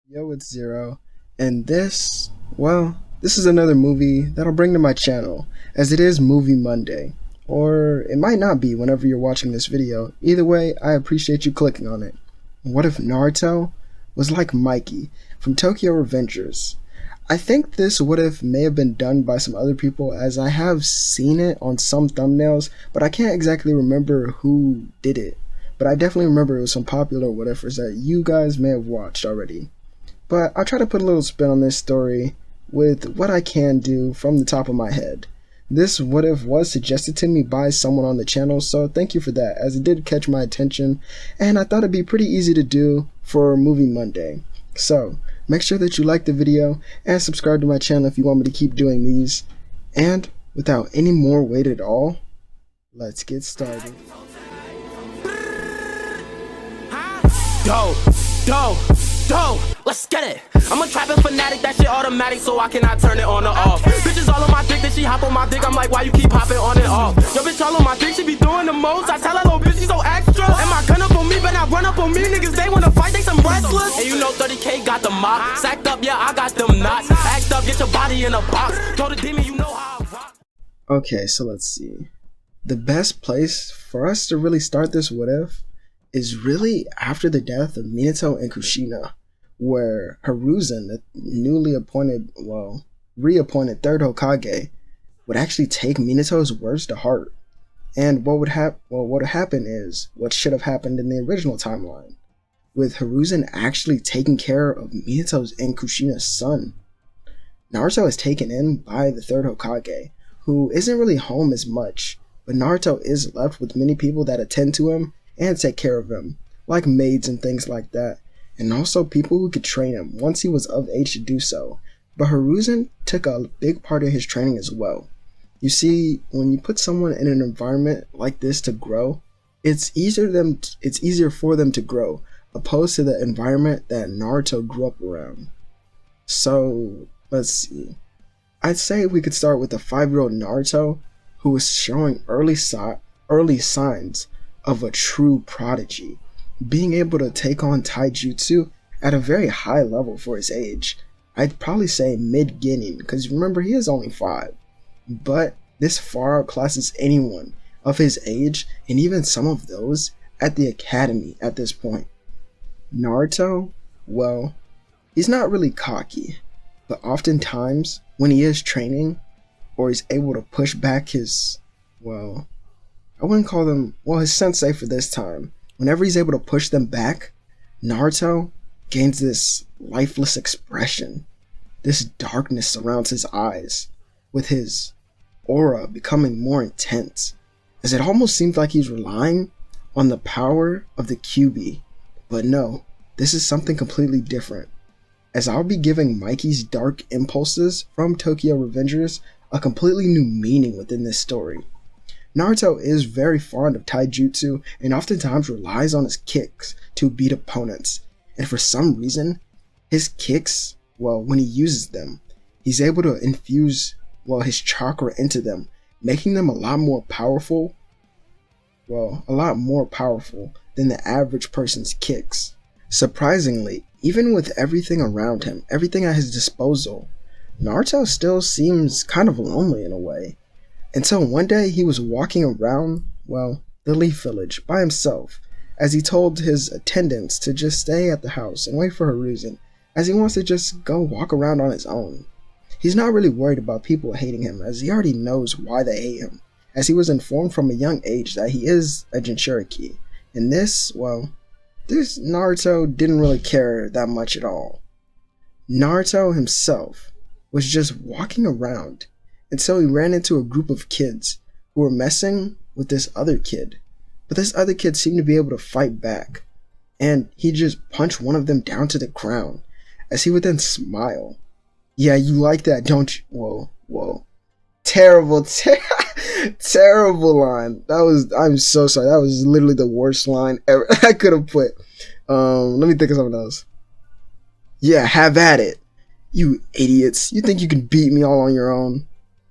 Yo, it's Zero, and this is another movie that I'll bring to my channel, as it is Movie Monday. Or it might not be whenever you're watching this video. Either way, I appreciate you clicking on it. What if Naruto was like Mikey from Tokyo Revengers? I think this what if may have been done by some other people, as I have seen it on some thumbnails, but I can't exactly remember who did it. But I definitely remember it was some popular what ifers that you guys may have watched already. But I'll try to put a little spin on this story with what I can do from the top of my head. This what if was suggested to me by someone on the channel, so thank you for that, as it did catch my attention, and I thought it'd be pretty easy to do for Movie Monday. So, make sure that you like the video and subscribe to my channel if you want me to keep doing these. And without any more wait at all, let's get started. Yo, let's get it. I'm a trapping fanatic, that shit automatic, so I cannot turn it on or off. Bitches all on my dick, then she hop on my dick, I'm like, why you keep hopping on and off? Yo, bitch all on my dick, she be doing the most. I tell her, little bitch, she so extra. And my gun up on me, but not run up on me. Niggas, they wanna fight, they some wrestlers. And you know 30K got the mop. Sacked up, yeah, I got them knots. Act up, get your body in a box. Told the demon, you know how I rock. Okay, so let's see. The best place for us to really start this what if is really after the death of Minato and Kushina, where Hiruzen, the newly appointed, reappointed third Hokage, would actually take Minato's words to heart. And what would happen is what should have happened in the original timeline, with Hiruzen actually taking care of Minato's and Kushina's son. Naruto is taken in by the third Hokage, who isn't really home as much, but Naruto is left with many people that attend to him and take care of him, like maids and things like that, and also people who could train him once he was of age to do so. But Hiruzen took a big part of his training as well. You see, when you put someone in an environment like this to grow, it's easier for them to grow, opposed to the environment that Naruto grew up around. So, let's see. I'd say we could start with the 5-year-old Naruto, who was showing early signs of a true prodigy, being able to take on taijutsu at a very high level for his age. I'd probably say mid-beginning, because remember, he is only 5. But this far outclasses anyone of his age, and even some of those at the academy at this point. Naruto, he's not really cocky, but oftentimes when he is training, or he's able to push back his, I wouldn't call them, his sensei for this time. Whenever he's able to push them back, Naruto gains this lifeless expression. This darkness surrounds his eyes, with his aura becoming more intense, as it almost seems like he's relying on the power of the QB. But no, this is something completely different, as I'll be giving Mikey's dark impulses from Tokyo Revengers a completely new meaning within this story. Naruto is very fond of taijutsu and oftentimes relies on his kicks to beat opponents, and for some reason, his kicks, when he uses them, he's able to infuse, his chakra into them, making them a lot more powerful than the average person's kicks. Surprisingly, even with everything around him, everything at his disposal, Naruto still seems kind of lonely in a way. Until one day he was walking around, the Leaf Village by himself, as he told his attendants to just stay at the house and wait for Hiruzen, as he wants to just go walk around on his own. He's not really worried about people hating him, as he already knows why they hate him, as he was informed from a young age that he is a Jinchuriki. And this Naruto didn't really care that much at all. Naruto himself was just walking around until he ran into a group of kids who were messing with this other kid. But this other kid seemed to be able to fight back, and he just punched one of them down to the ground, as he would then smile. Yeah, you like that, don't you? Terrible, terrible line. I'm so sorry, that was literally the worst line ever I could have put. Let me think of something else. Yeah, have at it. You idiots, you think you can beat me all on your own?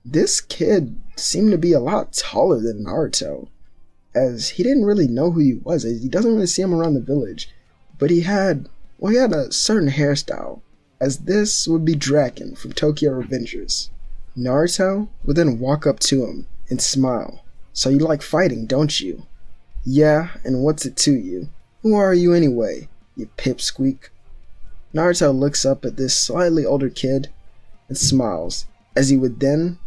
This kid seemed to be a lot taller than Naruto, as he didn't really know who he was, as he doesn't really see him around the village, but he had Well, he had a certain hairstyle, as this would be Draken from Tokyo Revengers. Naruto would then walk up to him and smile. So you like fighting, don't you? Yeah, and what's it to you? Who are you anyway, you pipsqueak? Naruto looks up at this slightly older kid and smiles, as he would then,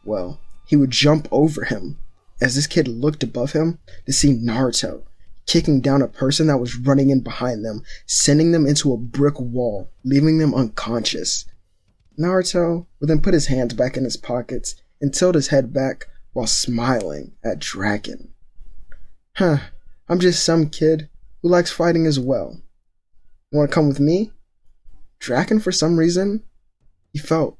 well, he would jump over him, as this kid looked above him to see Naruto kicking down a person that was running in behind them, sending them into a brick wall, leaving them unconscious. Naruto would then put his hands back in his pockets and tilt his head back while smiling at Draken. I'm just some kid who likes fighting as well. You want to come with me? Draken, for some reason, he felt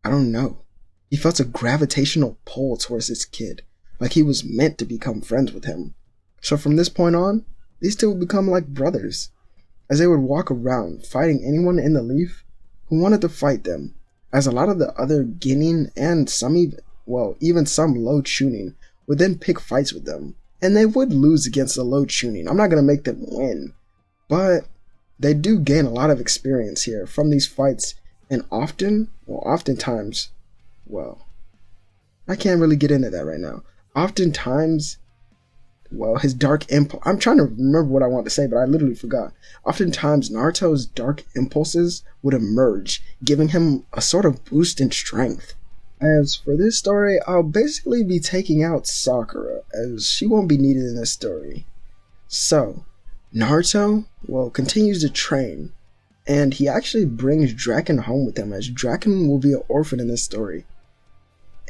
a gravitational pull towards this kid, like he was meant to become friends with him. So from this point on, these two would become like brothers, as they would walk around fighting anyone in the Leaf who wanted to fight them, as a lot of the other Genin and even some low Chunin would then pick fights with them, and they would lose against the low Chunin. I'm not going to make them win, but they do gain a lot of experience here from these fights, and oftentimes, I can't really get into that right now. Oftentimes, his dark impulse. I'm trying to remember what I want to say, but I literally forgot. Oftentimes, Naruto's dark impulses would emerge, giving him a sort of boost in strength. As for this story, I'll basically be taking out Sakura, as she won't be needed in this story. So, Naruto, continues to train, and he actually brings Draken home with him, as Draken will be an orphan in this story.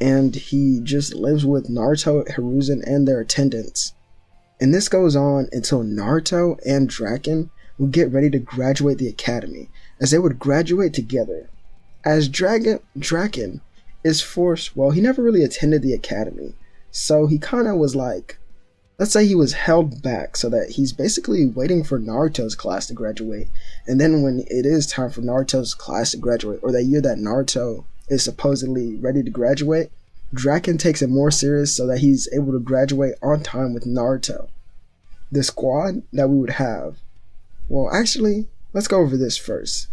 And he just lives with Naruto, Hiruzen, and their attendants. And this goes on until Naruto and Draken would get ready to graduate the academy, as they would graduate together. As Draken is forced, he never really attended the academy, so he kind of was like, let's say he was held back so that he's basically waiting for Naruto's class to graduate. And then when it is time for Naruto's class to graduate, or that year that Naruto is supposedly ready to graduate, Draken takes it more serious so that he's able to graduate on time with Naruto. The squad that we would have, let's go over this first.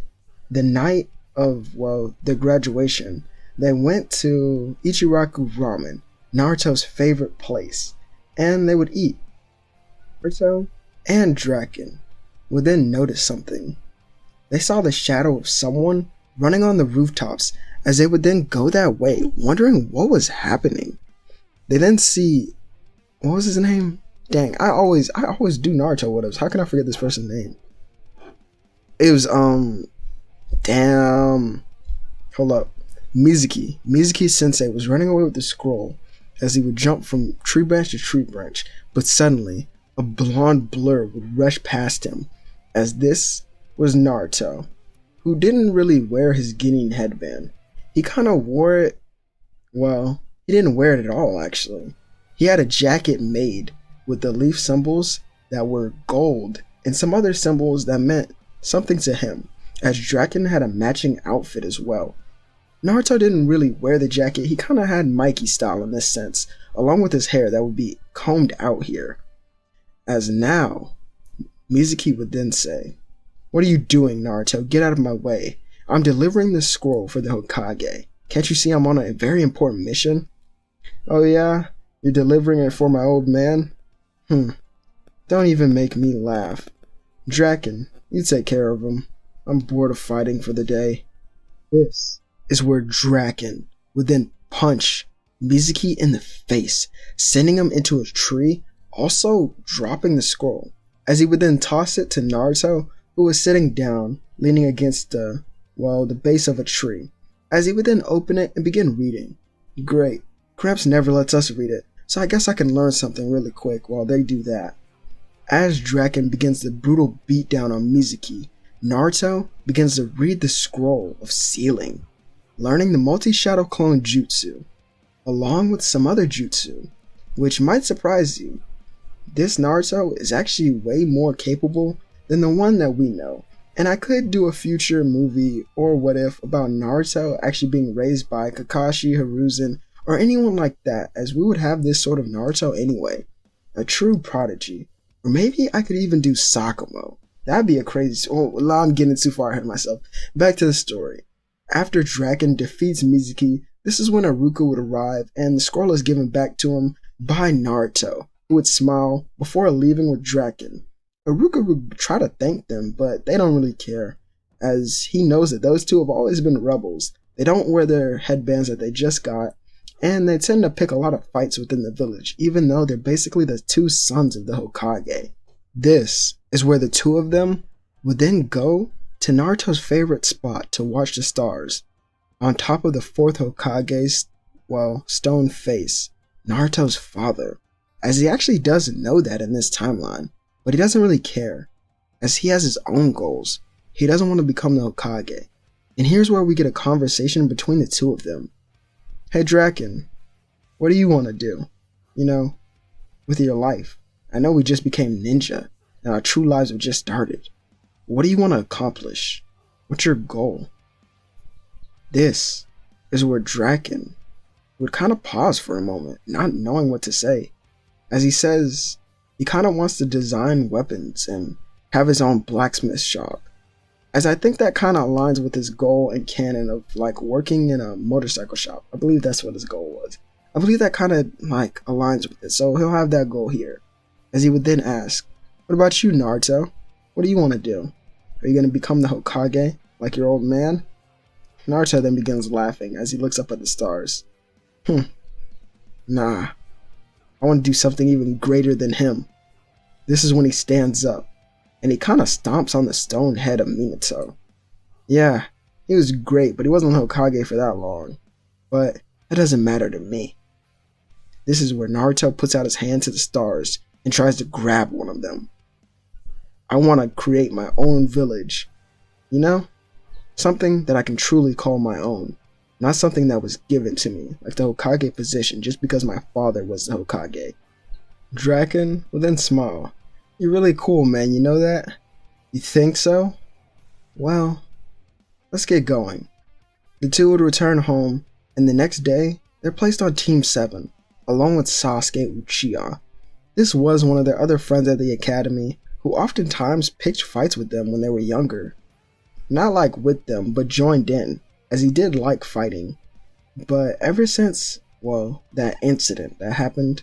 The night of, the graduation, they went to Ichiraku Ramen, Naruto's favorite place, and they would eat. Naruto and Draken would then notice something. They saw the shadow of someone running on the rooftops, as they would then go that way, wondering what was happening. They then see, what was his name? Dang, I always do Naruto what-ups. How can I forget this person's name? It was, hold up. Mizuki Sensei was running away with the scroll as he would jump from tree branch to tree branch, but suddenly, a blonde blur would rush past him, as this was Naruto, who didn't really wear his Genin headband. He kind of wore it, he didn't wear it at all, actually. He had a jacket made with the leaf symbols that were gold and some other symbols that meant something to him, as Draken had a matching outfit as well. Naruto didn't really wear the jacket. He kind of had Mikey style in this sense, along with his hair that would be combed out here. As now, Mizuki would then say, "What are you doing, Naruto? Get out of my way. I'm delivering this scroll for the Hokage. Can't you see I'm on a very important mission?" "Oh yeah? You're delivering it for my old man? Don't even make me laugh. Draken, you take care of him. I'm bored of fighting for the day." This is where Draken would then punch Mizuki in the face, sending him into a tree, also dropping the scroll, as he would then toss it to Naruto, who was sitting down, leaning against the base of a tree, as he would then open it and begin reading. Great. Gramps never lets us read it, so I guess I can learn something really quick while they do that. As Draken begins the brutal beatdown on Mizuki, Naruto begins to read the scroll of sealing, learning the multi-shadow clone jutsu, along with some other jutsu, which might surprise you. This Naruto is actually way more capable than the one that we know, and I could do a future movie or what if about Naruto actually being raised by Kakashi, Hiruzen, or anyone like that, as we would have this sort of Naruto anyway, a true prodigy. Or maybe I could even do Sakumo, That'd be a crazy. Oh, well, I'm getting too far ahead of myself. Back to the story. After Draken defeats Mizuki, this is when Haruka would arrive, and the scroll is given back to him by Naruto, who would smile before leaving with Draken. Haruka would try to thank them, but they don't really care, as he knows that those two have always been rebels. They don't wear their headbands that they just got, and they tend to pick a lot of fights within the village, even though they're basically the two sons of the Hokage. This is where the two of them would then go to Naruto's favorite spot to watch the stars, on top of the fourth Hokage's, stone face, Naruto's father, as he actually doesn't know that in this timeline, but he doesn't really care, as he has his own goals. He doesn't want to become the Hokage. And here's where we get a conversation between the two of them. Hey Draken, what do you want to do? With your life? I know we just became ninja, and our true lives have just started. What do you want to accomplish? What's your goal? This is where Draken would kind of pause for a moment, not knowing what to say, as he says he kind of wants to design weapons and have his own blacksmith shop, as I think that kind of aligns with his goal and canon of working in a motorcycle shop. I believe that's what his goal was. I believe that kind of aligns with it, so he'll have that goal here, as he would then ask, what about you, Naruto? What do you want to do? Are you going to become the Hokage like your old man? Naruto then begins laughing as he looks up at the stars. Nah, I want to do something even greater than him. This is when he stands up, and he kind of stomps on the stone head of Minato. Yeah, he was great, but he wasn't Hokage for that long. But that doesn't matter to me. This is where Naruto puts out his hand to the stars and tries to grab one of them. I want to create my own village. Something that I can truly call my own. Not something that was given to me, like the Hokage position, just because my father was the Hokage. Draken will then smile. You're really cool, man, you know that? You think so? Well, let's get going. The two would return home, and the next day, they're placed on Team 7, along with Sasuke Uchiha. This was one of their other friends at the academy, who oftentimes picked fights with them when they were younger. Not with them, but joined in, as he did like fighting. But ever since, that incident that happened,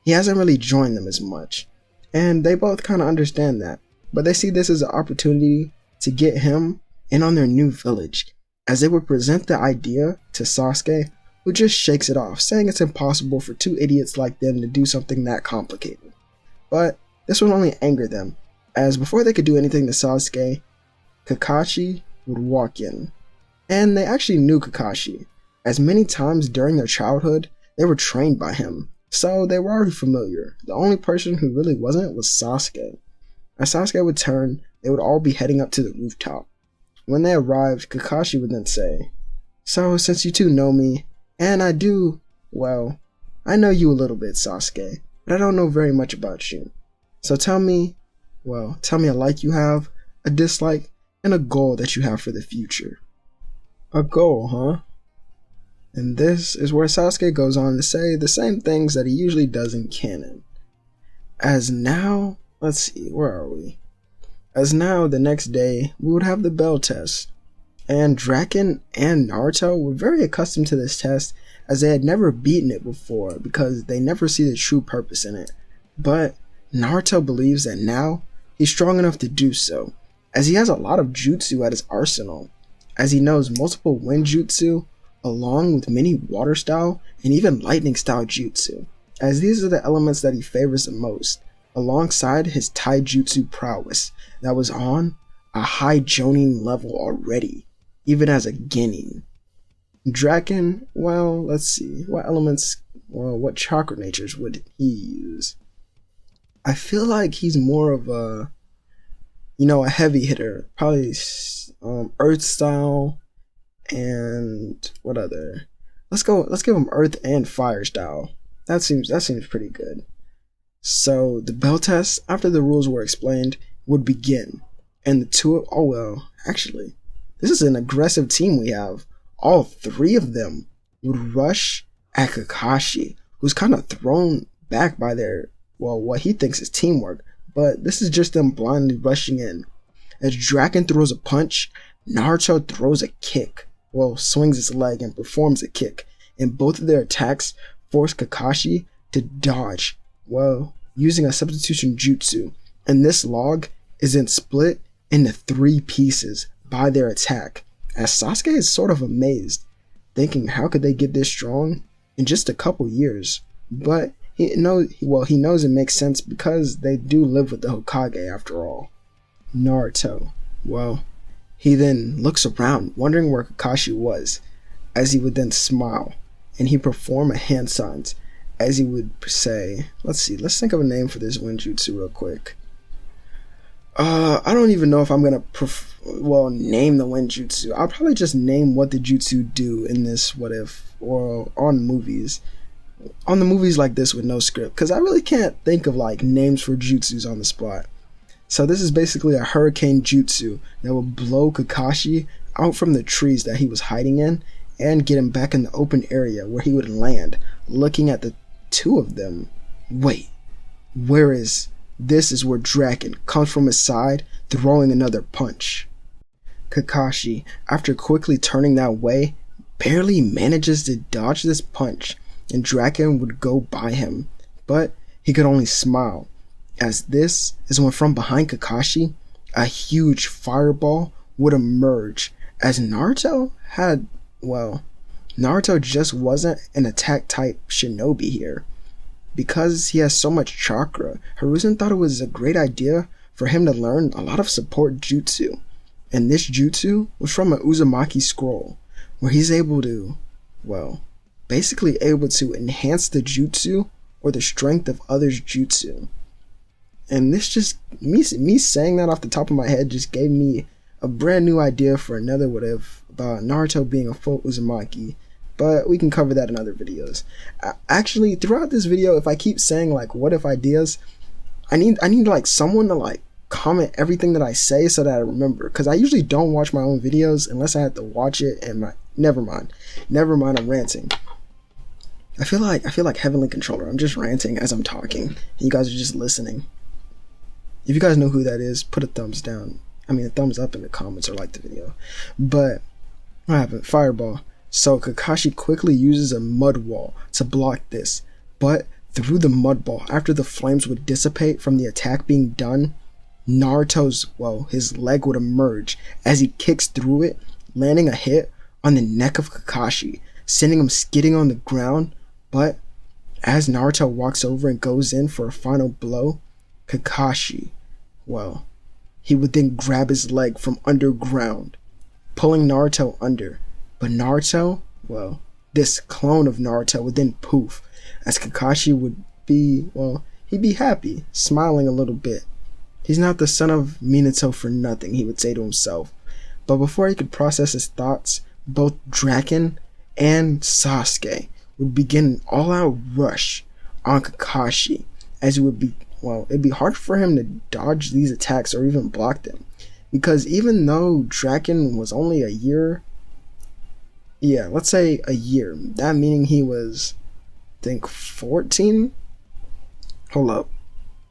he hasn't really joined them as much. And they both kind of understand that. But they see this as an opportunity to get him in on their new village, as they would present the idea to Sasuke, who just shakes it off, saying it's impossible for two idiots like them to do something that complicated. But this would only anger them, as before they could do anything to Sasuke, Kakashi would walk in. And they actually knew Kakashi, as many times during their childhood, they were trained by him, so they were already familiar. The only person who really wasn't was Sasuke. As Sasuke would turn, they would all be heading up to the rooftop. When they arrived, Kakashi would then say, So, since you two know me, and I know you a little bit, Sasuke, but I don't know very much about you. So tell me a like you have, a dislike, and a goal that you have for the future. A goal, huh? And this is where Sasuke goes on to say the same things that he usually does in canon. As now, let's see, where are we? As now, the next day, we would have the bell test. And Draken and Naruto were very accustomed to this test, as they had never beaten it before because they never see the true purpose in it. But Naruto believes that now he's strong enough to do so, as he has a lot of jutsu at his arsenal, as he knows multiple wind jutsu, along with many water style and even lightning style jutsu, as these are the elements that he favors the most, alongside his taijutsu prowess that was on a high jonin level already, even as a genin. Draken, let's see, what chakra natures would he use? I feel like he's more of a heavy hitter, probably earth style, and what other? Let's give him earth and fire style. That seems pretty good. So the bell test, after the rules were explained, would begin, and the two actually, this is an aggressive team we have. All three of them would rush at Kakashi, who's kind of thrown back by their what he thinks is teamwork, but this is just them blindly rushing in, As Draken throws a punch, Naruto throws a kick. Well, swings his leg and performs a kick. And both of their attacks force Kakashi to dodge, well, using a substitution jutsu. And this log is then split into 3 pieces by their attack. As Sasuke is sort of amazed, thinking how could they get this strong in just a couple years. But he knows it makes sense because they do live with the Hokage after all. Naruto, well, he then looks around wondering where Kakashi was, as he would then smile and he perform a hand signs as he would say, let's think of a name for this Wenjutsu real quick. I don't even know if I'm gonna name the Wenjutsu. I'll probably just name what the jutsu do in this what if, or on the movies like this with no script, because I really can't think of like names for jutsus on the spot. So this is basically a hurricane jutsu that will blow Kakashi out from the trees that he was hiding in and get him back in the open area where he would land, looking at the 2 of them. Wait, this is where Draken comes from his side, throwing another punch. Kakashi, after quickly turning that way, barely manages to dodge this punch, and Draken would go by him, but he could only smile, as this is when from behind Kakashi, a huge fireball would emerge, as Naruto just wasn't an attack type shinobi here. Because he has so much chakra, Hiruzen thought it was a great idea for him to learn a lot of support jutsu. And this jutsu was from an Uzumaki scroll, where he's able to enhance the jutsu or the strength of others' jutsu. And this just, me saying that off the top of my head just gave me a brand new idea for another what if about Naruto being a full Uzumaki. But we can cover that in other videos. Actually, throughout this video, if I keep saying like what if ideas, I need like someone to like comment everything that I say so that I remember, because I usually don't watch my own videos unless I have to watch it. And never mind, I'm ranting. I feel like Heavenly Controller. I'm just ranting as I'm talking, and you guys are just listening. If you guys know who that is, put a thumbs up in the comments or like the video. But what happened? Fireball. So Kakashi quickly uses a mud wall to block this, but through the mud ball, after the flames would dissipate from the attack being done, Naruto's, his leg would emerge as he kicks through it, landing a hit on the neck of Kakashi, sending him skidding on the ground. But as Naruto walks over and goes in for a final blow, Kakashi, he would then grab his leg from underground, pulling Naruto under. But Naruto, this clone of Naruto would then poof, as Kakashi would be, he'd be happy, smiling a little bit. He's not the son of Minato for nothing, he would say to himself. But before he could process his thoughts, both Draken and Sasuke would begin an all-out rush on Kakashi, as it would be, it'd be hard for him to dodge these attacks or even block them. Because even though Draken was only a year, let's say a year, that meaning he was, I think, 14? Hold up.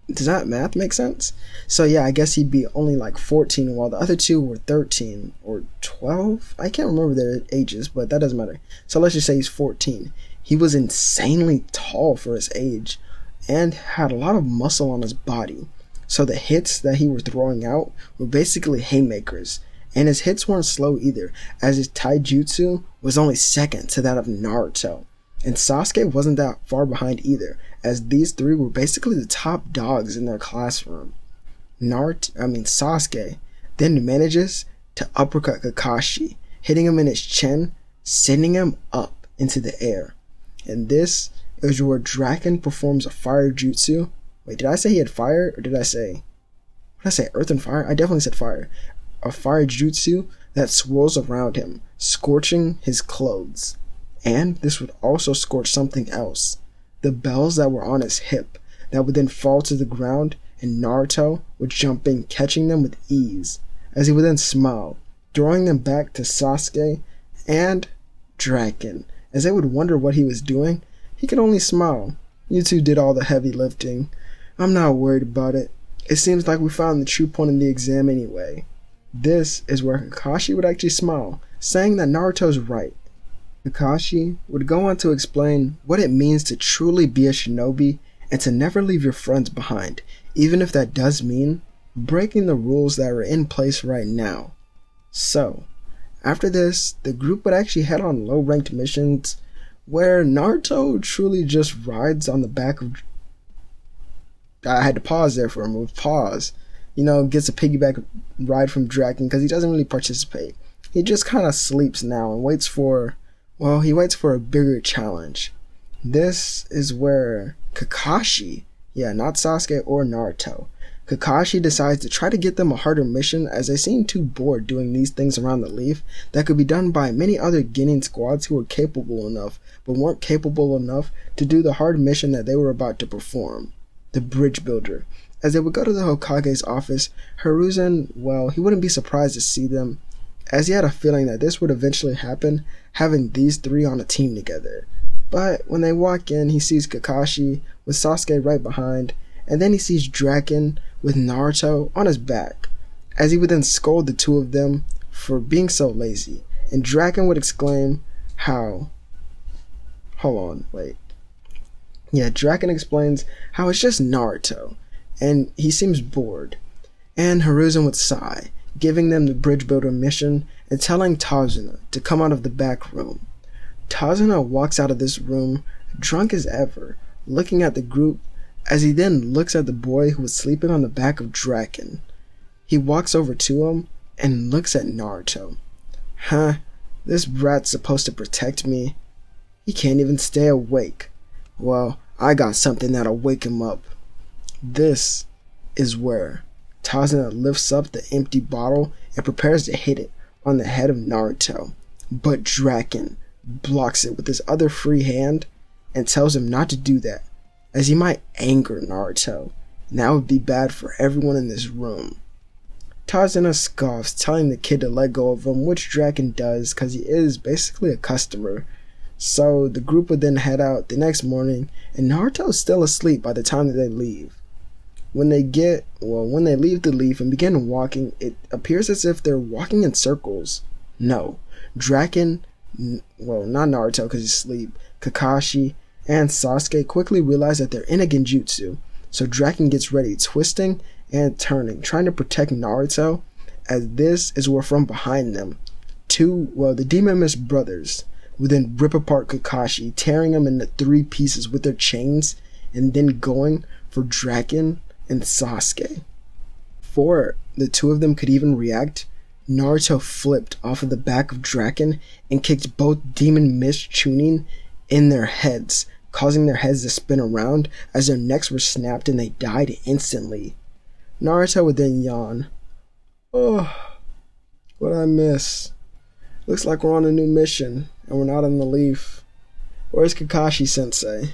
Does that math make sense? So yeah, I guess he'd be only like 14 while the other 2 were 13 or 12. I can't remember their ages, but that doesn't matter. So let's just say he's 14. He was insanely tall for his age and had a lot of muscle on his body. So the hits that he was throwing out were basically haymakers. And his hits weren't slow either, as his taijutsu was only second to that of Naruto. And Sasuke wasn't that far behind either, as these 3 were basically the top dogs in their classroom. Sasuke then manages to uppercut Kakashi, hitting him in his chin, sending him up into the air. And this is where Draken performs a fire jutsu. Wait, did I say he had fire, or did I say earth and fire? I definitely said fire. A fire jutsu that swirls around him, scorching his clothes. And this would also scorch something else. The bells that were on his hip that would then fall to the ground, and Naruto would jump in, catching them with ease, as he would then smile, throwing them back to Sasuke and Draken. As they would wonder what he was doing, he could only smile. You 2 did all the heavy lifting. I'm not worried about it. It seems like we found the true point in the exam anyway. This is where Kakashi would actually smile, saying that Naruto's right. Kakashi would go on to explain what it means to truly be a shinobi and to never leave your friends behind, even if that does mean breaking the rules that are in place right now. So, after this, the group would actually head on low-ranked missions where Naruto truly just rides on the back of... I had to pause there for a move. Pause. Gets a piggyback ride from Draken because he doesn't really participate. He just kind of sleeps now and waits for a bigger challenge. This is where Kakashi, not Sasuke or Naruto, Kakashi decides to try to get them a harder mission as they seem too bored doing these things around the leaf that could be done by many other Genin squads who were capable enough, but weren't capable enough to do the hard mission that they were about to perform. The Bridge Builder. As they would go to the Hokage's office, Hiruzen, he wouldn't be surprised to see them, as he had a feeling that this would eventually happen, having these three on a team together. But when they walk in, he sees Kakashi with Sasuke right behind, and then he sees Draken with Naruto on his back, as he would then scold the two of them for being so lazy, and Draken would exclaim Draken explains how it's just Naruto, and he seems bored, and Hiruzen would sigh, giving them the Bridge Builder mission and telling Tazuna to come out of the back room. Tazuna walks out of this room, drunk as ever, looking at the group, as he then looks at the boy who was sleeping on the back of Draken. He walks over to him and looks at Naruto. This brat's supposed to protect me. He can't even stay awake. Well, I got something that'll wake him up. This is where Tazuna lifts up the empty bottle and prepares to hit it on the head of Naruto. But Draken blocks it with his other free hand and tells him not to do that, as he might anger Naruto, and that would be bad for everyone in this room. Tazuna scoffs, telling the kid to let go of him, which Draken does because he is basically a customer. So the group would then head out the next morning, and Naruto's still asleep by the time that they leave. When they leave the leaf and begin walking, it appears as if they're walking in circles. No, Draken, not Naruto because he's asleep, Kakashi, and Sasuke quickly realize that they're in a genjutsu, so Draken gets ready, twisting and turning, trying to protect Naruto, as this is where from behind them, the Demon Mist brothers would then rip apart Kakashi, tearing him into 3 pieces with their chains, and then going for Draken and Sasuke. Before the two of them could even react, Naruto flipped off of the back of Draken and kicked both Demon Mist Chunin in their heads, causing their heads to spin around as their necks were snapped and they died instantly. Naruto would then yawn. Oh, what'd I miss? Looks like we're on a new mission, and we're not in the leaf. Where's Kakashi-sensei?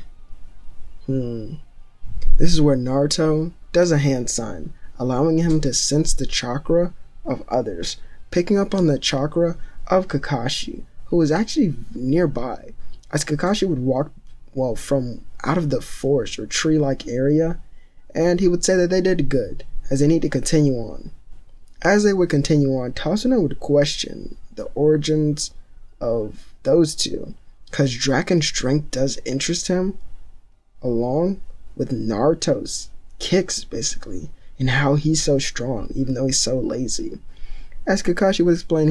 This is where Naruto does a hand sign, allowing him to sense the chakra of others, picking up on the chakra of Kakashi, who was actually nearby, as Kakashi would walk from out of the forest or tree-like area, and he would say that they did good, as they need to continue on. As they would continue on, Tazuna would question the origins of those two, because Draken's strength does interest him, along with Naruto's kicks, basically, and how he's so strong, even though he's so lazy. As Kakashi would explain,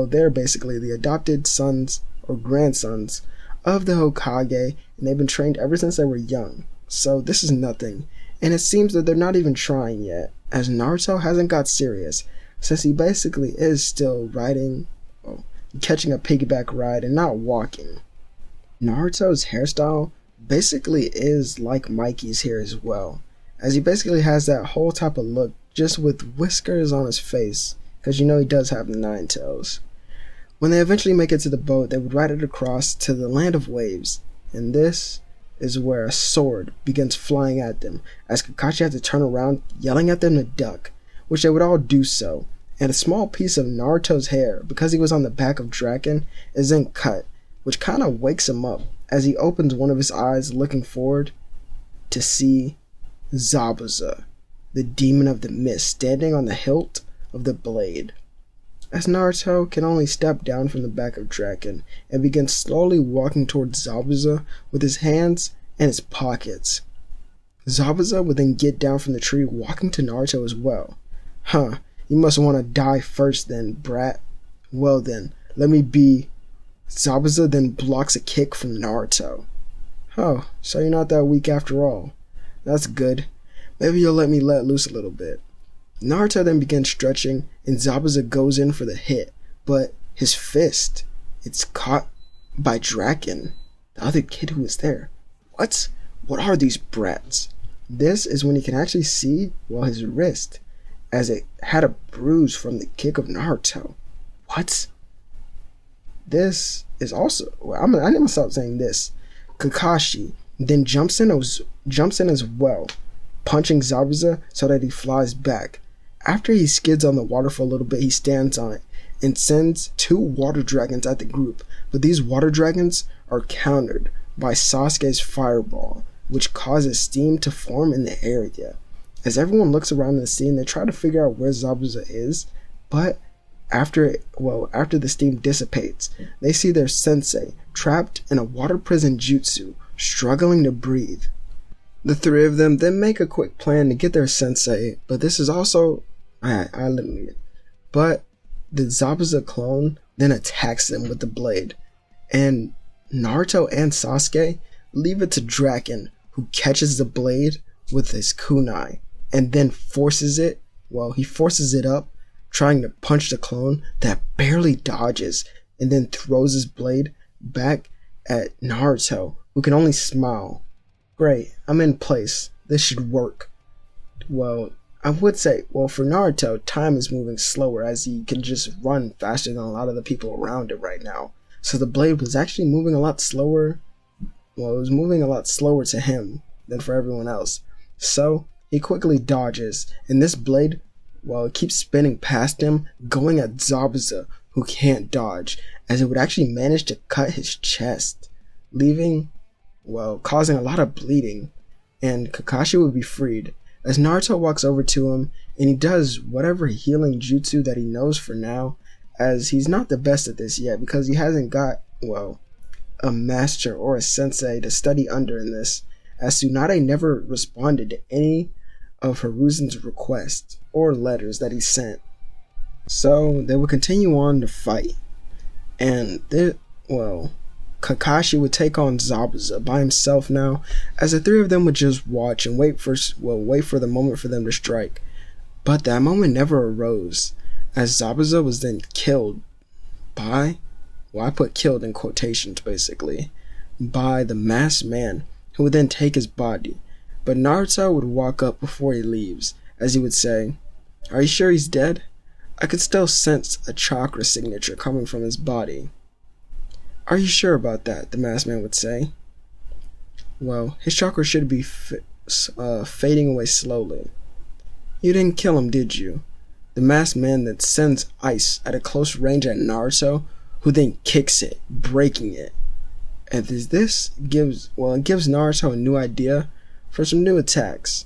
they're basically the adopted sons or grandsons of the Hokage, and they've been trained ever since they were young. So this is nothing, and it seems that they're not even trying yet, as Naruto hasn't got serious, since he basically is still catching a piggyback ride and not walking. Naruto's hairstyle basically is like Mikey's hair as well, as he basically has that whole type of look just with whiskers on his face, because he does have the 9 tails. When they eventually make it to the boat, they would ride it across to the land of waves, and this is where a sword begins flying at them, as Kakashi had to turn around, yelling at them to duck, which they would all do so, and a small piece of Naruto's hair, because he was on the back of Draken, is then cut, which kind of wakes him up, as he opens one of his eyes looking forward to see Zabuza, the demon of the mist, standing on the hilt of the blade. As Naruto can only step down from the back of Draken and begin slowly walking towards Zabuza with his hands in his pockets. Zabuza would then get down from the tree, walking to Naruto as well. Huh, you must want to die first then, brat. Well then, let me be. Zabuza then blocks a kick from Naruto. Oh, so you're not that weak after all. That's good. Maybe you'll let me let loose a little bit. Naruto then begins stretching, and Zabuza goes in for the hit, but his fist, it's caught by Draken, the other kid who was there. What? What are these brats? This is when he can actually see, his wrist, as it had a bruise from the kick of Naruto. What? This is also, I need to stop saying this. Kakashi then jumps in as well, punching Zabuza so that he flies back. After he skids on the water for a little bit, he stands on it and sends 2 water dragons at the group, but these water dragons are countered by Sasuke's fireball, which causes steam to form in the area. As everyone looks around the scene, they try to figure out where Zabuza is, but after the steam dissipates, they see their sensei trapped in a water prison jutsu, struggling to breathe. The 3 of them then make a quick plan to get their sensei, but this is also but the Zabuza clone then attacks them with the blade, and Naruto and Sasuke leave it to Draken, who catches the blade with his kunai and then forces it up, trying to punch the clone that barely dodges, and then throws his blade back at Naruto, who can only smile. Great, I'm in place. This should work. I would say, for Naruto, time is moving slower as he can just run faster than a lot of the people around it right now. So the blade was actually moving a lot slower. It was moving a lot slower to him than for everyone else. So he quickly dodges, and this blade, it keeps spinning past him, going at Zabuza, who can't dodge, as it would actually manage to cut his chest, causing a lot of bleeding, and Kakashi would be freed. As Naruto walks over to him, and he does whatever healing jutsu that he knows for now, as he's not the best at this yet, because he hasn't got, a master or a sensei to study under in this, as Tsunade never responded to any of Hiruzen's requests or letters that he sent. So they would continue on to fight, and Kakashi would take on Zabuza by himself now, as the 3 of them would just watch and wait for the moment for them to strike. But that moment never arose, as Zabuza was then killed by, I put killed in quotations basically, by the masked man, who would then take his body. But Naruto would walk up before he leaves, as he would say, "Are you sure he's dead? I could still sense a chakra signature coming from his body." "Are you sure about that?" the masked man would say. His chakra should be fading away slowly. "You didn't kill him, did you?" The masked man then sends ice at a close range at Naruto, who then kicks it, breaking it. And this gives Naruto a new idea for some new attacks.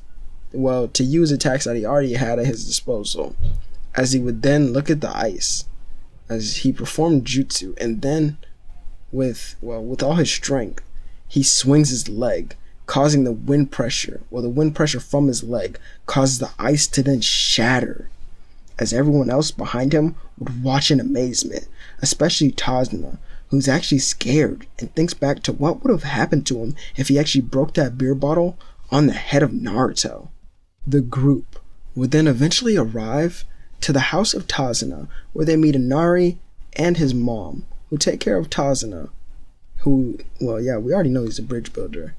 To use attacks that he already had at his disposal, as he would then look at the ice as he performed jutsu, and then with all his strength, he swings his leg, causing the wind pressure from his leg causes the ice to then shatter, as everyone else behind him would watch in amazement, especially Tazuna, who's actually scared and thinks back to what would have happened to him if he actually broke that beer bottle on the head of Naruto. The group would then eventually arrive to the house of Tazuna, where they meet Inari and his mom, who take care of Tazuna, who, we already know he's a bridge builder,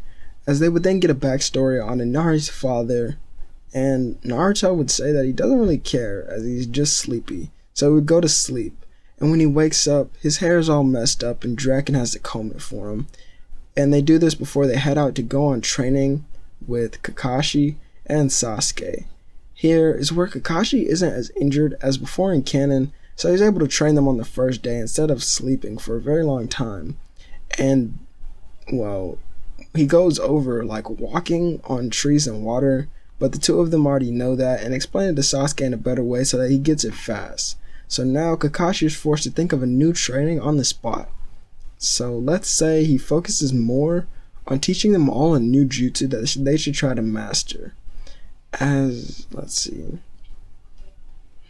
as they would then get a backstory on Inari's father, and Naruto would say that he doesn't really care, as he's just sleepy, so he would go to sleep, and when he wakes up, his hair is all messed up, and Draken has to comb it for him, and they do this before they head out to go on training with Kakashi and Sasuke. Here is where Kakashi isn't as injured as before in canon, so he's able to train them on the first day instead of sleeping for a very long time. And, he goes over walking on trees and water but the two of them already know that and explain it to Sasuke in a better way so that he gets it fast. So now Kakashi is forced to think of a new training on the spot. So let's say he focuses more on teaching them all a new jutsu that they should try to master. Let's see.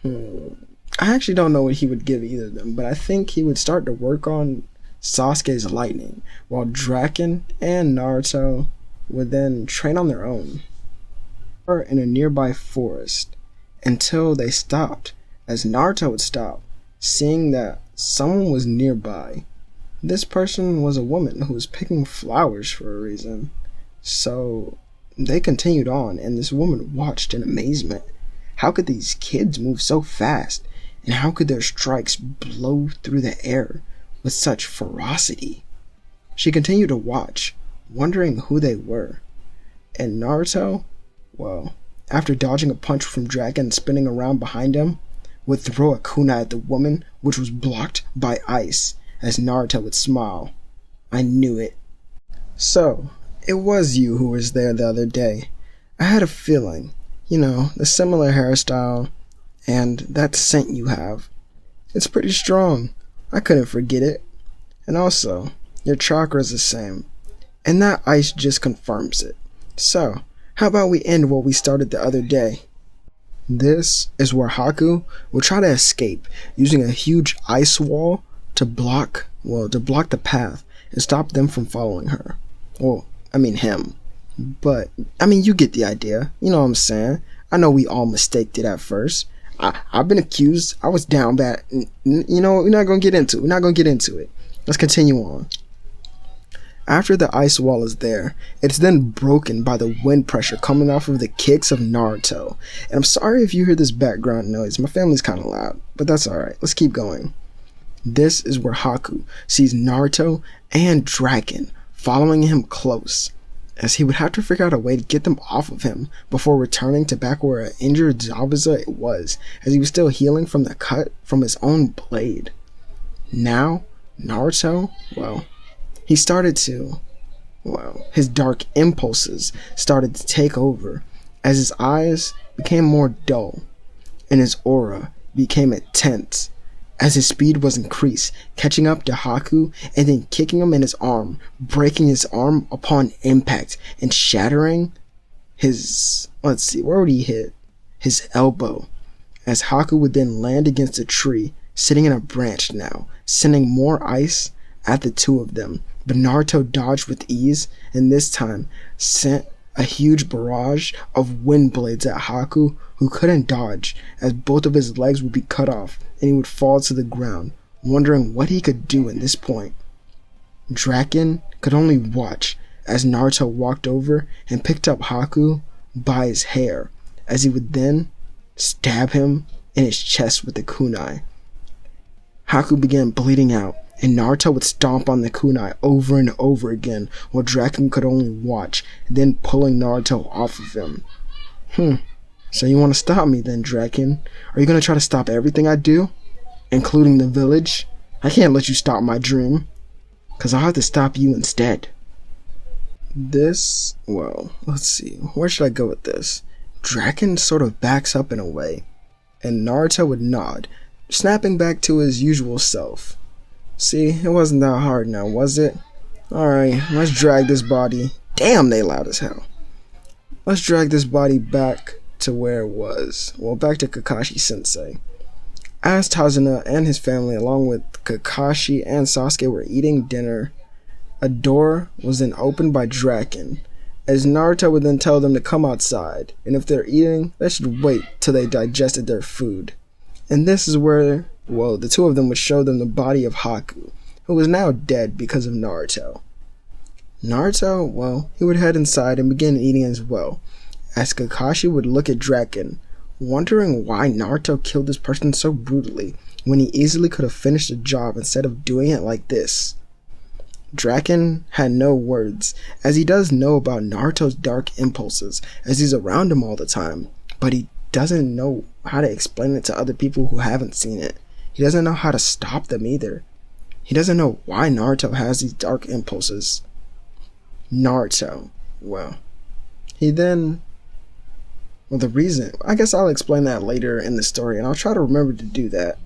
I actually don't know what he would give either of them, but I think he would start to work on Sasuke's lightning, while Draken and Naruto would then train on their own in a nearby forest until they stopped, as Naruto would stop, seeing that someone was nearby. This person was a woman who was picking flowers for a reason. So they continued on, and this woman watched in amazement. How could these kids move so fast, and how could their strikes blow through the air with such ferocity? She continued to watch, wondering who they were. And Naruto, well, after dodging a punch from Draken and spinning around behind him, would throw a kunai at the woman, which was blocked by ice, as Naruto would smile. I knew it. So, it was you who was there the other day. I had a feeling, the similar hairstyle, and that scent you have. It's pretty strong. I couldn't forget it. And also, your chakra is the same. And that ice just confirms it. So, how about we end what we started the other day? This is where Haku will try to escape using a huge ice wall to block the path and stop them from following her. Him. But, you get the idea. You know what I'm saying? I know we all mistaked it at first. I've been accused. I was down bad. We're not going to get into it. Let's continue on. After the ice wall is there, it's then broken by the wind pressure coming off of the kicks of Naruto. And I'm sorry if you hear this background noise. My family's kind of loud, but that's alright. Let's keep going. This is where Haku sees Naruto and Draken following him close, as he would have to figure out a way to get them off of him before returning to back where an injured Zabuza it was, as he was still healing from the cut from his own blade. Now, Naruto, his dark impulses started to take over, as his eyes became more dull, and his aura became intense, as his speed was increased, catching up to Haku and then kicking him in his arm, breaking his arm upon impact and shattering his, where would he hit? His elbow, as Haku would then land against a tree, sitting in a branch now, sending more ice at the two of them. But Naruto dodged with ease, and this time sent a huge barrage of wind blades at Haku, who couldn't dodge, as both of his legs would be cut off and he would fall to the ground, wondering what he could do in this point. Draken could only watch as Naruto walked over and picked up Haku by his hair, as he would then stab him in his chest with the kunai. Haku began bleeding out, and Naruto would stomp on the kunai over and over again, while Draken could only watch, then pulling Naruto off of him. So you want to stop me then, Draken? Are you going to try to stop everything I do? Including the village? I can't let you stop my dream, because I'll have to stop you instead. Let's see, where should I go with this? Draken sort of backs up in a way, and Naruto would nod, snapping back to his usual self. See, it wasn't that hard now, was it? Alright, let's drag this body. Damn, they loud as hell. Let's drag this body back to where it was. Back to Kakashi Sensei. As Tazuna and his family, along with Kakashi and Sasuke, were eating dinner, a door was then opened by Draken, as Naruto would then tell them to come outside, and if they're eating, they should wait till they digested their food. And this is where, the two of them would show them the body of Haku, who was now dead because of Naruto. Naruto, he would head inside and begin eating as well, as Kakashi would look at Draken, wondering why Naruto killed this person so brutally when he easily could have finished the job instead of doing it like this. Draken had no words, as he does know about Naruto's dark impulses, as he's around him all the time, but he doesn't know how to explain it to other people who haven't seen it. He doesn't know how to stop them either. He doesn't know why Naruto has these dark impulses. Naruto, he then Well, the reason, I guess I'll explain that later in the story, and I'll try to remember to do that.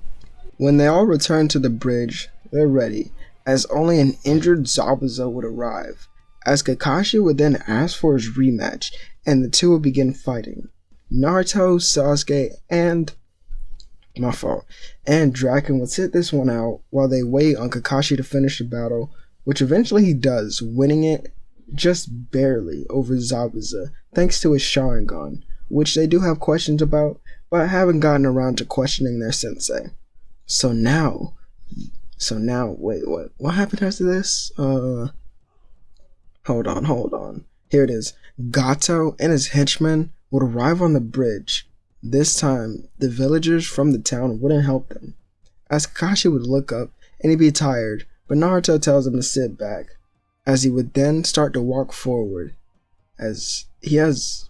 When they all return to the bridge, they're ready, as only an injured Zabuza would arrive, as Kakashi would then ask for his rematch, and the two would begin fighting. Naruto, Sasuke, and Draken would sit this one out while they wait on Kakashi to finish the battle, which eventually he does, winning it just barely over Zabuza, thanks to his Sharingan, which they do have questions about, but haven't gotten around to questioning their sensei. So now, wait, what happened after this? Hold on. Here it is. Gato and his henchmen would arrive on the bridge. This time, the villagers from the town wouldn't help them, as Kakashi would look up and he'd be tired, but Naruto tells him to sit back, as he would then start to walk forward, as he has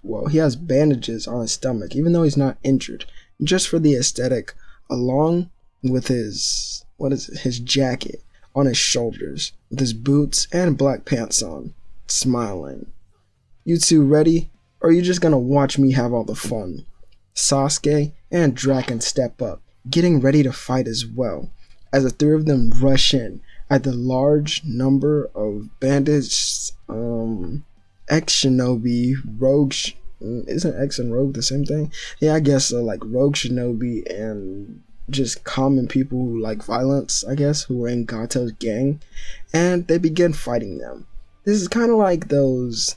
bandages on his stomach, even though he's not injured, just for the aesthetic, along with his jacket on his shoulders, with his boots and black pants on, smiling. You two ready? Or are you just gonna watch me have all the fun? Sasuke and Draken step up, getting ready to fight as well, as the three of them rush in at the large number of bandaged ex-shinobi, rogue, isn't ex and rogue the same thing? Yeah, I guess so, like rogue shinobi and just common people who like violence, I guess, who were in Gato's gang, and they begin fighting them. This is kind of like those,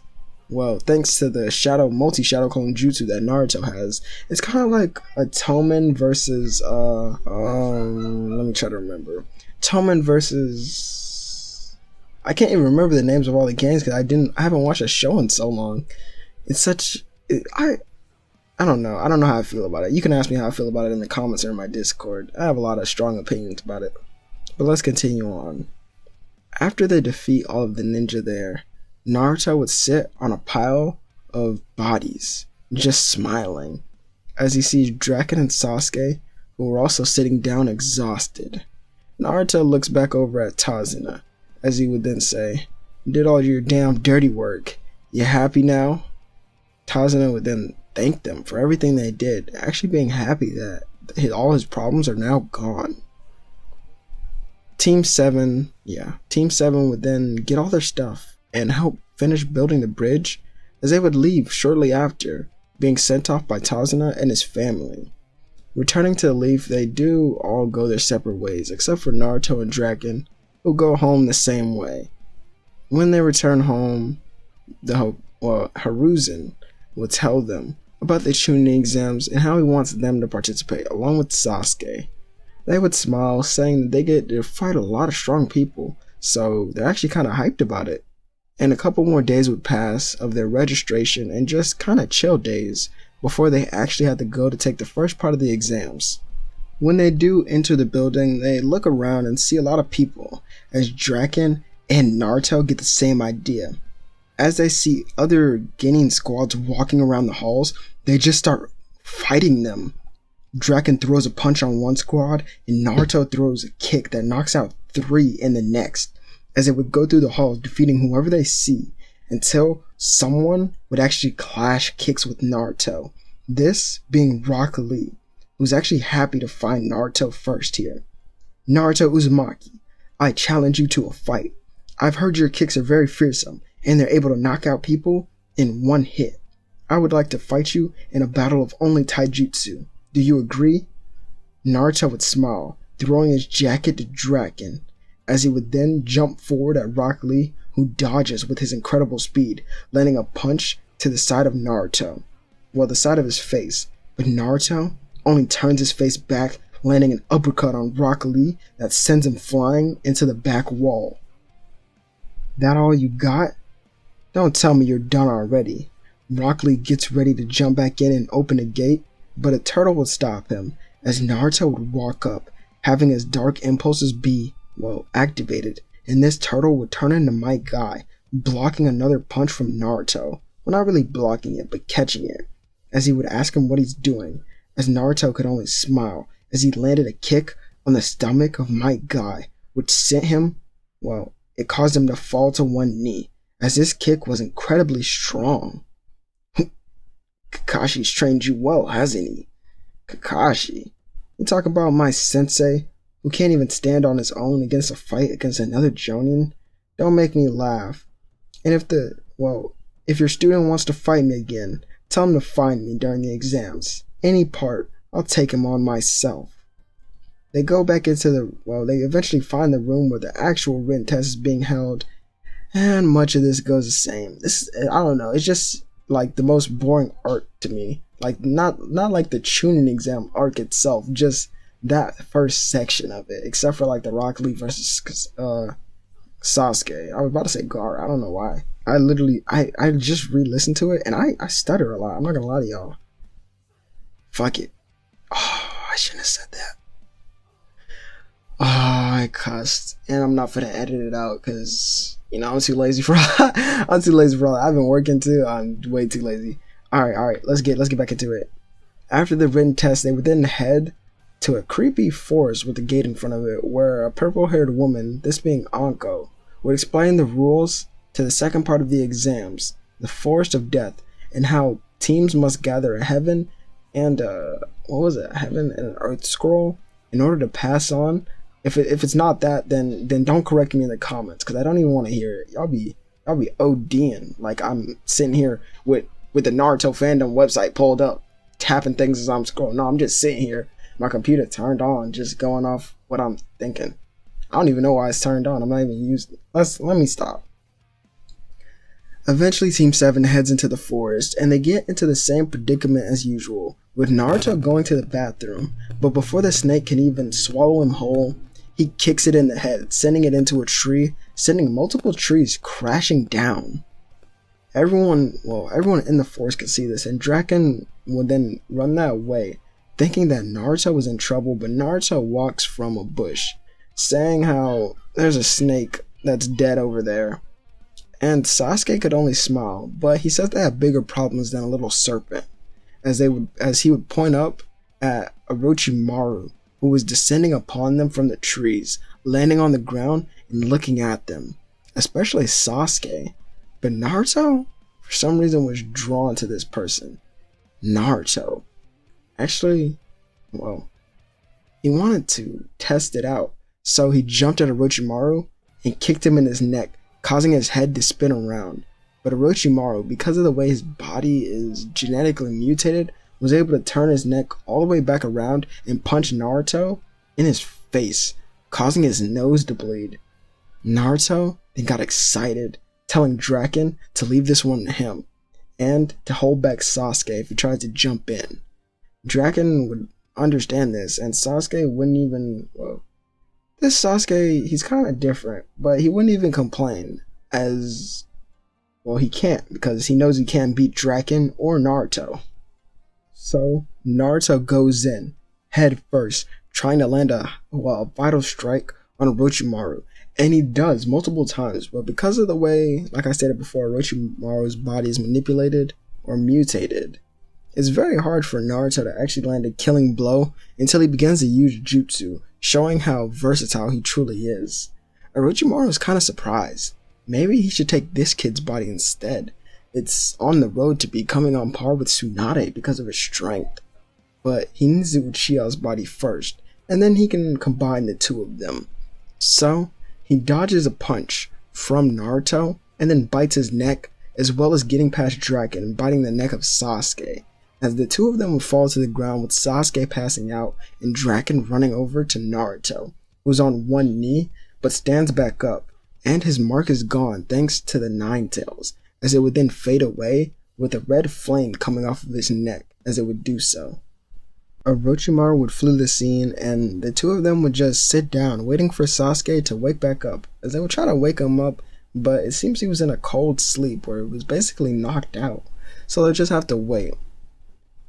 well, thanks to the multi-shadow clone jutsu that Naruto has, it's kind of like a Tomen versus, let me try to remember. Tomen versus, I can't even remember the names of all the gangs because I haven't watched a show in so long. It's such, I don't know how I feel about it. You can ask me how I feel about it in the comments or in my Discord. I have a lot of strong opinions about it. But let's continue on. After they defeat all of the ninja there, Naruto would sit on a pile of bodies, just smiling, as he sees Draken and Sasuke, who were also sitting down exhausted. Naruto looks back over at Tazuna, as he would then say, "Did all your damn dirty work. You happy now?" Tazuna would then thank them for everything they did, actually being happy that all his problems are now gone. Team 7 would then get all their stuff and help finish building the bridge, as they would leave shortly after, being sent off by Tazuna and his family. Returning to the Leaf, they do all go their separate ways, except for Naruto and Draken, who go home the same way. When they return home, Hiruzen will tell them about the Chunin exams and how he wants them to participate, along with Sasuke. They would smile, saying that they get to fight a lot of strong people, so they're actually kind of hyped about it. And a couple more days would pass of their registration and just kind of chill days before they actually had to go to take the first part of the exams. When they do enter the building, they look around and see a lot of people, as Draken and Naruto get the same idea. As they see other Genin squads walking around the halls, they just start fighting them. Draken throws a punch on one squad, and Naruto throws a kick that knocks out 3 in the next, as they would go through the halls defeating whoever they see, until someone would actually clash kicks with Naruto. This being Rock Lee, who's actually happy to find Naruto first here. "Naruto Uzumaki, I challenge you to a fight. I've heard your kicks are very fearsome, and they're able to knock out people in one hit. I would like to fight you in a battle of only taijutsu. Do you agree?" Naruto would smile, throwing his jacket to Draken, as he would then jump forward at Rock Lee, who dodges with his incredible speed, landing a punch to the side of Naruto. Well, the side of his face, but Naruto only turns his face back, landing an uppercut on Rock Lee that sends him flying into the back wall. "That all you got? Don't tell me you're done already." Rock Lee gets ready to jump back in and open a gate, but a turtle would stop him, as Naruto would walk up, having his dark impulses be, activated, and this turtle would turn into my guy, blocking another punch from Naruto. Well, not really blocking it, but catching it, as he would ask him what he's doing, as Naruto could only smile, as he landed a kick on the stomach of my guy, which sent him, it caused him to fall to one knee, as this kick was incredibly strong. Kakashi's trained you well, hasn't he? Kakashi? You talk about my sensei, who can't even stand on his own against a fight against another Jonin? Don't make me laugh. And if your student wants to fight me again, tell him to find me during the exams. Any part, I'll take him on myself. They go back into they eventually find the room where the actual written test is being held, and much of this goes the same. I don't know, it's just like the most boring arc to me. Like, not like the Chunin exam arc itself, just that first section of it, except for like the Rock Lee versus Sasuke. I was about to say Gaara, I don't know why. I just re-listened to it, and I stutter a lot, I'm not gonna lie to y'all. Fuck it. Oh, I shouldn't have said that. Oh, I cussed, and I'm not finna edit it out, cause, I'm too lazy for all that. I've been working too, I'm way too lazy. Alright, let's get back into it. After the written test, they would then head to a creepy forest with a gate in front of it, where a purple-haired woman, this being Anko, would explain the rules to the second part of the exams, the Forest of Death, and how teams must gather a heaven and heaven and an earth scroll in order to pass on. If it's not that, then don't correct me in the comments, because I don't even want to hear it. Y'all be ODing like I'm sitting here with the Naruto fandom website pulled up, tapping things as I'm scrolling. No, I'm just sitting here, my computer turned on, just going off what I'm thinking. I don't even know why it's turned on. I'm not even using it. Let me stop. Eventually, Team 7 heads into the forest, and they get into the same predicament as usual, with Naruto going to the bathroom, but before the snake can even swallow him whole, he kicks it in the head, sending it into a tree, sending multiple trees crashing down. Everyone in the forest could see this, and Draken would then run that way, thinking that Naruto was in trouble, but Naruto walks from a bush, saying how there's a snake that's dead over there. And Sasuke could only smile, but he says they have bigger problems than a little serpent, as he would point up at Orochimaru, who was descending upon them from the trees, landing on the ground and looking at them, especially Sasuke. But Naruto, for some reason, was drawn to this person. Naruto. Actually, he wanted to test it out, so he jumped at Orochimaru and kicked him in his neck, causing his head to spin around. But Orochimaru, because of the way his body is genetically mutated, was able to turn his neck all the way back around and punch Naruto in his face, causing his nose to bleed. Naruto then got excited, telling Draken to leave this one to him, and to hold back Sasuke if he tries to jump in. Draken would understand this, and Sasuke wouldn't even, this Sasuke, he's kind of different, but he wouldn't even complain, as, he can't, because he knows he can't beat Draken or Naruto. So, Naruto goes in, head first, trying to land a vital strike on Orochimaru, and he does multiple times, but because of the way, like I stated before, Orochimaru's body is manipulated or mutated, it's very hard for Naruto to actually land a killing blow until he begins to use jutsu, showing how versatile he truly is. Orochimaru is kind of surprised. Maybe he should take this kid's body instead. It's on the road to becoming on par with Tsunade because of his strength. But he needs to do Uchiha's body first, and then he can combine the two of them. So, he dodges a punch from Naruto, and then bites his neck, as well as getting past Draken and biting the neck of Sasuke, as the two of them would fall to the ground with Sasuke passing out and Draken running over to Naruto, who's on one knee but stands back up, and his mark is gone thanks to the Nine Tails, as it would then fade away with a red flame coming off of his neck as it would do so. Orochimaru would flee the scene, and the two of them would just sit down waiting for Sasuke to wake back up, as they would try to wake him up, but it seems he was in a cold sleep where he was basically knocked out, so they'll just have to wait.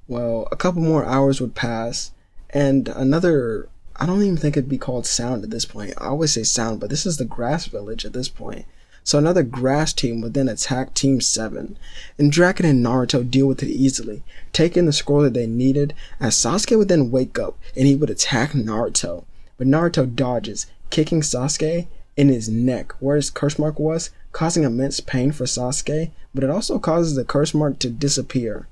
A couple more hours would pass, and another, I don't even think it'd be called sound at this point. I always say sound, but this is the grass village at this point. So another grass team would then attack Team 7, and Draken and Naruto deal with it easily, taking the scroll that they needed, as Sasuke would then wake up and he would attack Naruto. But Naruto dodges, kicking Sasuke in his neck where his curse mark was, causing immense pain for Sasuke, but it also causes the curse mark to disappear.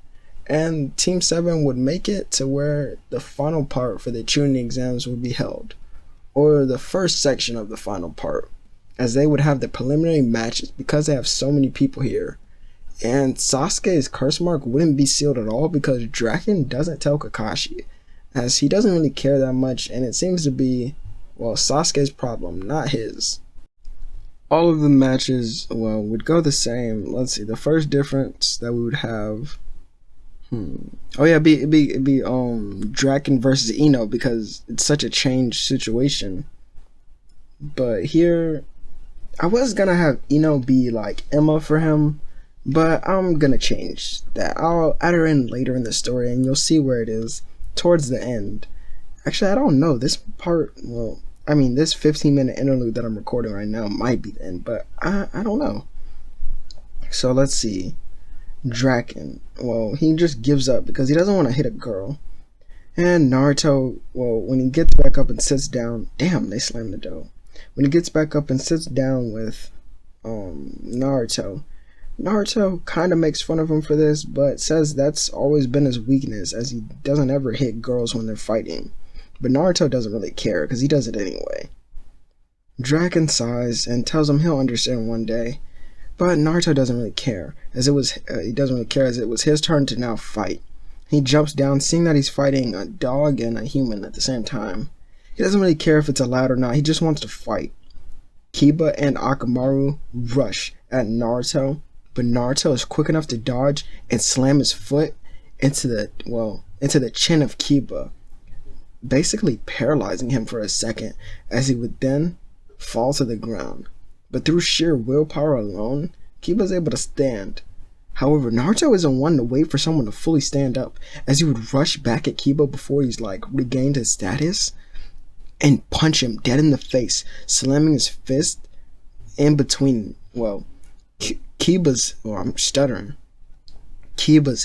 and Team 7 would make it to where the final part for the Chunin exams would be held, or the first section of the final part, as they would have the preliminary matches because they have so many people here. And Sasuke's curse mark wouldn't be sealed at all because Draken doesn't tell Kakashi, as he doesn't really care that much, and it seems to be, well, Sasuke's problem, not his. All of the matches, well, would go the same. Let's see, the first difference that we would have, oh yeah, it'd be Draken versus Ino, because it's such a changed situation. But here, I was gonna have Ino be like Emma for him, but I'm gonna change that. I'll add her in later in the story, and you'll see where it is towards the end. Actually, I don't know. This part, well, I mean, this 15-minute interlude that I'm recording right now might be the end, but I don't know. So let's see. Draken, well, he just gives up because he doesn't want to hit a girl. And Naruto, well, when he gets back up and sits down, damn, they slammed the door. When he gets back up and sits down with Naruto kind of makes fun of him for this, but says that's always been his weakness, as he doesn't ever hit girls when they're fighting. But Naruto doesn't really care because he does it anyway. Draken sighs and tells him he'll understand one day, but Naruto doesn't really care, as it was his turn to now fight. He jumps down, seeing that he's fighting a dog and a human at the same time. He doesn't really care if it's allowed or not, he just wants to fight. Kiba and Akamaru rush at Naruto, but Naruto is quick enough to dodge and slam his foot into the chin of Kiba, basically paralyzing him for a second, as he would then fall to the ground. But through sheer willpower alone, Kiba is able to stand. However, Naruto isn't one to wait for someone to fully stand up, as he would rush back at Kiba before he's regained his status and punch him dead in the face, slamming his fist in between, Kiba's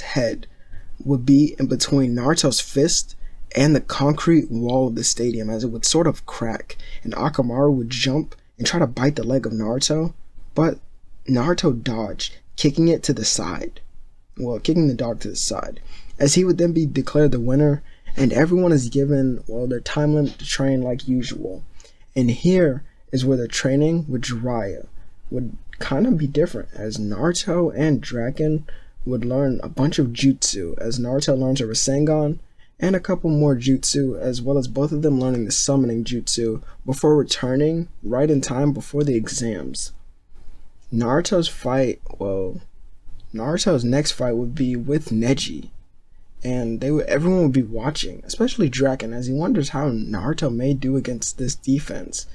head would be in between Naruto's fist and the concrete wall of the stadium, as it would sort of crack, and Akamaru would jump and try to bite the leg of Naruto, but Naruto dodged, kicking the dog to the side, as he would then be declared the winner, and everyone is given, their time limit to train like usual. And here is where the training with Jiraiya would kind of be different, as Naruto and Draken would learn a bunch of jutsu, as Naruto learns a Rasengan and a couple more jutsu, as well as both of them learning the summoning jutsu before returning right in time before the exams. Naruto's next fight would be with Neji, and everyone would be watching, especially Draken, as he wonders how Naruto may do against this defense.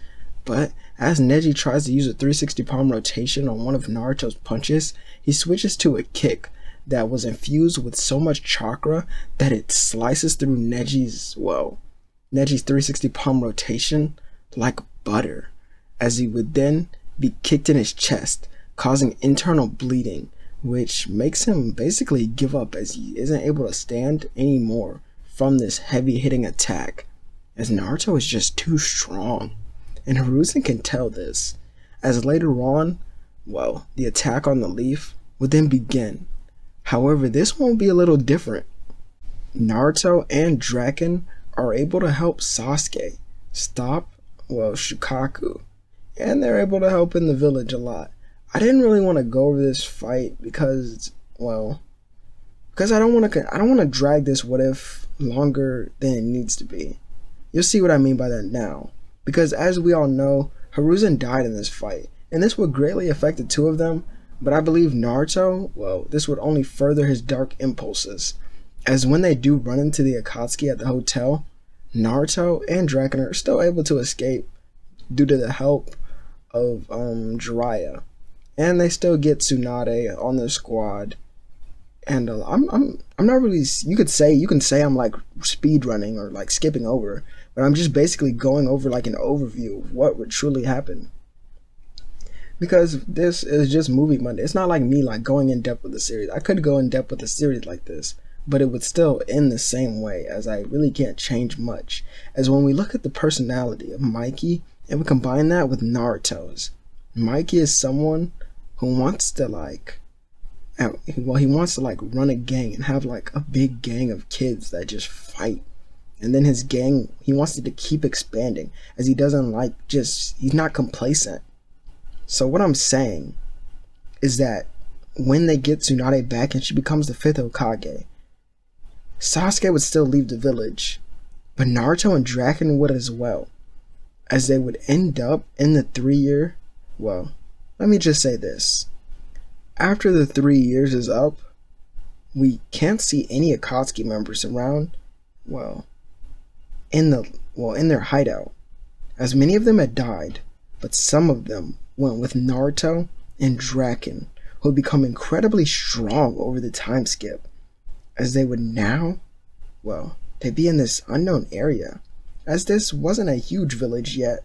But as Neji tries to use a 360 palm rotation on one of Naruto's punches, he switches to a kick that was infused with so much chakra that it slices through Neji's 360 palm rotation like butter, as he would then be kicked in his chest, causing internal bleeding, which makes him basically give up, as he isn't able to stand anymore from this heavy hitting attack, as Naruto is just too strong. And Hiruzen can tell this, as later on, the attack on the leaf would then begin. However, this won't be a little different. Naruto and Draken are able to help Sasuke stop, Shukaku, and they're able to help in the village a lot. I didn't really want to go over this fight because I don't want to drag this what if longer than it needs to be. You'll see what I mean by that now. Because as we all know, Hiruzen died in this fight, and this would greatly affect the two of them, but I believe Naruto, this would only further his dark impulses, as when they do run into the Akatsuki at the hotel, Naruto and Draken are still able to escape due to the help of Jiraiya, and they still get Tsunade on their squad. And I'm not really, you can say I'm like speed running or like skipping over, but I'm just basically going over like an overview of what would truly happen, because this is just Movie Monday. It's not like me like going in depth with the series. I could go in depth with a series like this, but it would still end the same way, as I really can't change much. As when we look at the personality of Mikey and we combine that with Naruto's, Mikey is someone who wants to And, well, he wants to like run a gang and have like a big gang of kids that just fight. And then his gang, he wants it to keep expanding, as he doesn't like he's not complacent. So what I'm saying is that when they get Tsunade back and she becomes the 5th Hokage, Sasuke would still leave the village, but Naruto and Draken would as well, as they would end up in the 3-year, well, let me just say this. After the 3 years is up, we can't see any Akatsuki members around, in their hideout, as many of them had died, but some of them went with Naruto and Draken, who had become incredibly strong over the time skip, as they would now, they'd be in this unknown area, as this wasn't a huge village yet,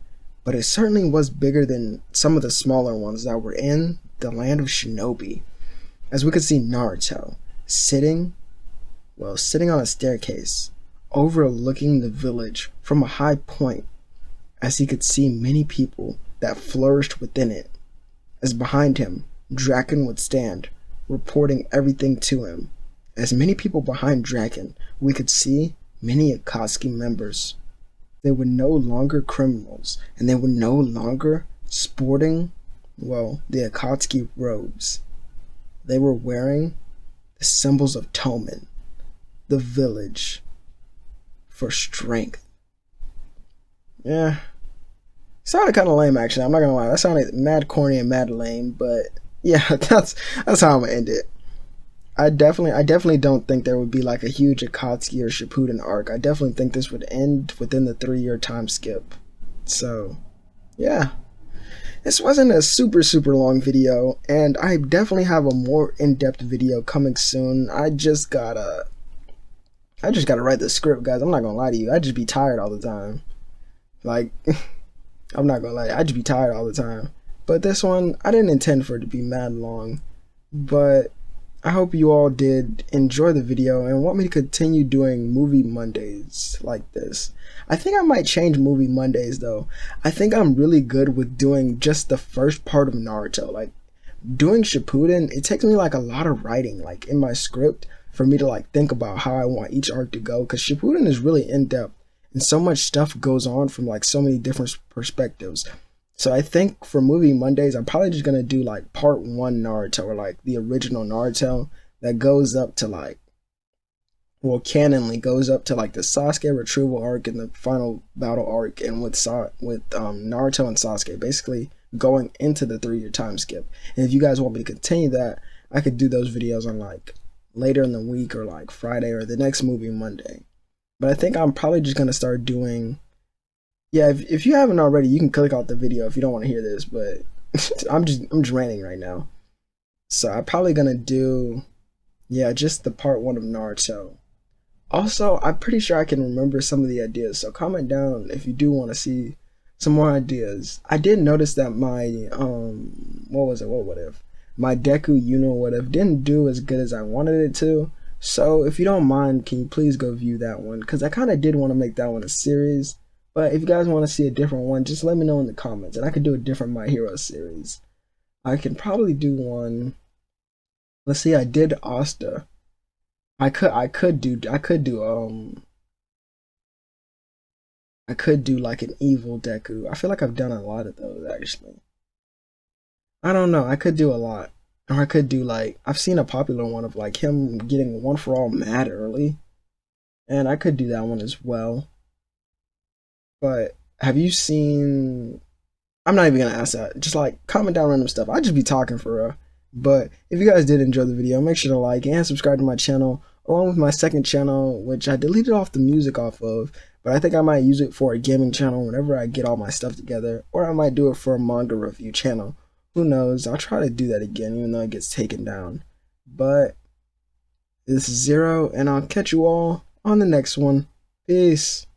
but it certainly was bigger than some of the smaller ones that were in the land of Shinobi, as we could see Naruto sitting on a staircase, overlooking the village from a high point, as he could see many people that flourished within it, as behind him, Draken would stand, reporting everything to him. As many people behind Draken, we could see many Akatsuki members. They were no longer criminals, and they were no longer sporting, the Akatsuki robes. They were wearing the symbols of Tomen, the village, for strength. Yeah. Sounded kind of lame, actually. I'm not gonna lie. That sounded mad corny and mad lame, but yeah, that's how I'm gonna end it. I definitely don't think there would be like a huge Akatsuki or Shippuden arc. I definitely think this would end within the 3-year time skip. So, yeah. This wasn't a super long video, and I definitely have a more in-depth video coming soon. I just gotta write the script, guys. I'm not gonna lie to you. I just be tired all the time. Like, I'm not gonna lie, I just be tired all the time. But this one, I didn't intend for it to be mad long. But I hope you all did enjoy the video and want me to continue doing movie Mondays like this. I think I might change movie Mondays though. I think I'm really good with doing just the first part of Naruto. Like, doing Shippuden, it takes me like a lot of writing, like in my script, for me to like think about how I want each arc to go, because Shippuden is really in-depth and so much stuff goes on from like so many different perspectives. So I think for movie Mondays, I'm probably just gonna do like part 1 Naruto, or like the original Naruto that goes up to like, canonly goes up to like the Sasuke retrieval arc and the final battle arc, and with Naruto and Sasuke basically going into the 3-year time skip. And if you guys want me to continue that, I could do those videos on like later in the week, or like Friday, or the next movie Monday. But I think I'm probably just gonna start doing, if you haven't already, you can click out the video if you don't want to hear this, but I'm just ranting right now. So I'm probably gonna do, just the part 1 of Naruto. Also, I'm pretty sure I can remember some of the ideas, so comment down if you do want to see some more ideas. I did notice that my my Deku Yuno didn't do as good as I wanted it to. So if you don't mind, can you please go view that one, because I kind of did want to make that one a series. But if you guys want to see a different one, just let me know in the comments, and I could do a different My Hero series. I can probably do one. Let's see, I did Asta. I could do like an evil Deku. I feel like I've done a lot of those actually. I don't know, I could do a lot. Or I could do like, I've seen a popular one of like him getting One For All mad early. And I could do that one as well. But have you seen, I'm not even gonna ask that. Just like comment down random stuff. I'll just be talking for real. But if you guys did enjoy the video, make sure to like and subscribe to my channel, along with my second channel, which I deleted off the music off of, but I think I might use it for a gaming channel whenever I get all my stuff together, or I might do it for a manga review channel. Who knows? I'll try to do that again, even though it gets taken down. But this is Zero, and I'll catch you all on the next one. Peace.